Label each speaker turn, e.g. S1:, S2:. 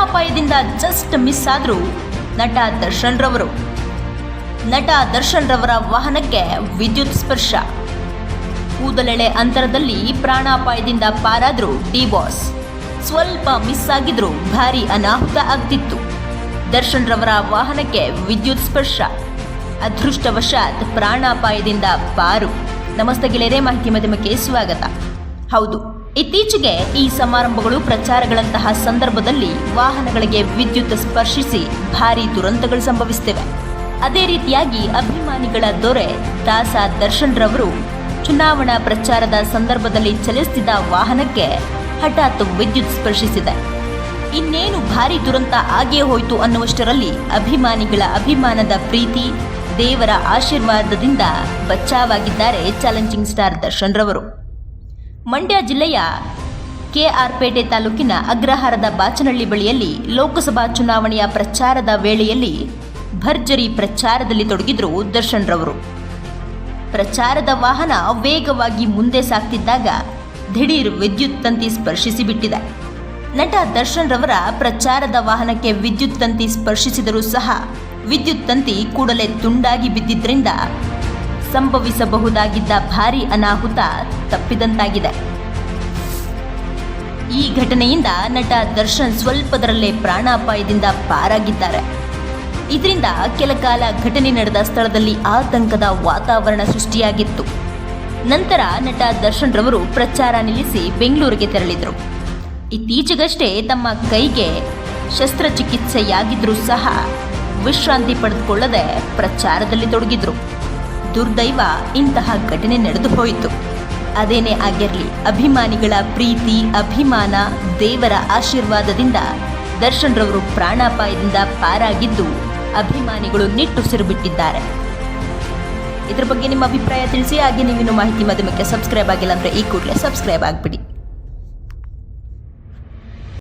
S1: ಪ್ರಾಣಾಪಾಯದಿಂದ just miss ಆದ್ರು ನಟ ದರ್ಶನ್ ರವರು. ನಟ ದರ್ಶನ್ ರವರ ವಾಹನಕ್ಕೆ ವಿದ್ಯುತ್ ಸ್ಪರ್ಶ. ಕೂದಲೆಳೆ ಅಂತರದಲ್ಲಿ ಪ್ರಾಣಾಪಾಯದಿಂದ ಪಾರಾದ್ರು ಡಿ ಬಾಸ್. ಸ್ವಲ್ಪ ಮಿಸ್ ಆಗಿದ್ರು ಭಾರಿ ಅನಾಹುತ ಆಗ್ತಿತ್ತು. ದರ್ಶನ್ ರವರ ವಾಹನಕ್ಕೆ ವಿದ್ಯುತ್ ಸ್ಪರ್ಶ. ಅದೃಷ್ಟವಶಾತ್ ಪ್ರಾಣಾಪಾಯದಿಂದ ಪಾರು. ನಮಸ್ತೆ ಗೆಳೆಯರೇ, ಮಾಹಿತಿ ಮಾಧ್ಯಮಕ್ಕೆ ಸ್ವಾಗತ. ಹೌದು, ಇತ್ತೀಚೆಗೆ ಈ ಸಮಾರಂಭಗಳು ಪ್ರಚಾರಗಳಂತಹ ಸಂದರ್ಭದಲ್ಲಿ ವಾಹನಗಳಿಗೆ ವಿದ್ಯುತ್ ಸ್ಪರ್ಶಿಸಿ ಭಾರಿ ದುರಂತಗಳು ಸಂಭವಿಸುತ್ತಿವೆ. ಅದೇ ರೀತಿಯಾಗಿ ಅಭಿಮಾನಿಗಳ ದೊರೆ ದಾಸ ದರ್ಶನ್ ರವರು ಚುನಾವಣಾ ಪ್ರಚಾರದ ಸಂದರ್ಭದಲ್ಲಿ ಚಲಿಸುತ್ತಿದ್ದ ವಾಹನಕ್ಕೆ ಹಠಾತ್ ವಿದ್ಯುತ್ ಸ್ಪರ್ಶಿಸಿದೆ. ಇನ್ನೇನು ಭಾರಿ ದುರಂತ ಆಗೇ ಹೋಯಿತು ಅನ್ನುವಷ್ಟರಲ್ಲಿ ಅಭಿಮಾನಿಗಳ ಅಭಿಮಾನದ ಪ್ರೀತಿ, ದೇವರ ಆಶೀರ್ವಾದದಿಂದ ಬಚಾವಾಗಿದ್ದಾರೆ ಚಾಲೆಂಜಿಂಗ್ ಸ್ಟಾರ್ ದರ್ಶನ್ ರವರು. ಮಂಡ್ಯ ಜಿಲ್ಲೆಯ ಕೆಆರ್ ಪೇಟೆ ತಾಲೂಕಿನ ಅಗ್ರಹಾರದ ಬಾಚನಹಳ್ಳಿ ಬಳಿಯಲ್ಲಿ ಲೋಕಸಭಾ ಚುನಾವಣೆಯ ಪ್ರಚಾರದ ವೇಳೆಯಲ್ಲಿ ಭರ್ಜರಿ ಪ್ರಚಾರದಲ್ಲಿ ತೊಡಗಿದ್ರು ದರ್ಶನ್ ರವರು. ಪ್ರಚಾರದ ವಾಹನ ವೇಗವಾಗಿ ಮುಂದೆ ಸಾಗ್ತಿದ್ದಾಗ ದಿಢೀರ್ ವಿದ್ಯುತ್ ತಂತಿ ಸ್ಪರ್ಶಿಸಿ ಬಿಟ್ಟಿದೆ. ನಟ ದರ್ಶನ್ ರವರ ಪ್ರಚಾರದ ವಾಹನಕ್ಕೆ ವಿದ್ಯುತ್ ತಂತಿ ಸ್ಪರ್ಶಿಸಿದರೂ ಸಹ ವಿದ್ಯುತ್ ತಂತಿ ಕೂಡಲೇ ತುಂಡಾಗಿ ಬಿದ್ದಿದ್ದರಿಂದ ಸಂಭವಿಸಬಹುದಾಗಿದ್ದ ಭಾರೀ ಅನಾಹುತ ತಪ್ಪಿದಂತಾಗಿದೆ. ಈ ಘಟನೆಯಿಂದ ನಟ ದರ್ಶನ್ ಸ್ವಲ್ಪದರಲ್ಲೇ ಪ್ರಾಣಾಪಾಯದಿಂದ ಪಾರಾಗಿದ್ದಾರೆ. ಇದರಿಂದ ಕೆಲ ಕಾಲ ಘಟನೆ ನಡೆದ ಸ್ಥಳದಲ್ಲಿ ಆತಂಕದ ವಾತಾವರಣ ಸೃಷ್ಟಿಯಾಗಿತ್ತು. ನಂತರ ನಟ ದರ್ಶನ್ ರವರು ಪ್ರಚಾರ ನಿಲ್ಲಿಸಿ ಬೆಂಗಳೂರಿಗೆ ತೆರಳಿದರು. ಇತ್ತೀಚೆಗಷ್ಟೇ ತಮ್ಮ ಕೈಗೆ ಶಸ್ತ್ರಚಿಕಿತ್ಸೆಯಾಗಿದ್ರೂ ಸಹ ವಿಶ್ರಾಂತಿ ಪಡೆದುಕೊಳ್ಳದೆ ಪ್ರಚಾರದಲ್ಲಿ ತೊಡಗಿದ್ರು. ದುರ್ದೈವ, ಇಂತಹ ಘಟನೆ ನಡೆದು ಹೋಯಿತು. ಅದೇನೇ ಆಗಿರಲಿ, ಅಭಿಮಾನಿಗಳ ಪ್ರೀತಿ, ಅಭಿಮಾನ, ದೇವರ ಆಶೀರ್ವಾದದಿಂದ ದರ್ಶನ್ ರವರು ಪ್ರಾಣಾಪಾಯದಿಂದ ಪಾರಾಗಿದ್ದು ಅಭಿಮಾನಿಗಳು ನಿಟ್ಟುಸಿರು ಬಿಟ್ಟಿದ್ದಾರೆ. ಇದರ ಬಗ್ಗೆ ನಿಮ್ಮ ಅಭಿಪ್ರಾಯ ತಿಳಿಸಿ. ಹಾಗೆ ನೀವಿನ್ನು ಮಾಹಿತಿ ಮಾಧ್ಯಮಕ್ಕೆ ಸಬ್ಸ್ಕ್ರೈಬ್ ಆಗಿಲ್ಲ ಅಂದರೆ ಈ ಕೂಡಲೇ ಸಬ್ಸ್ಕ್ರೈಬ್ ಆಗಿಬಿಡಿ.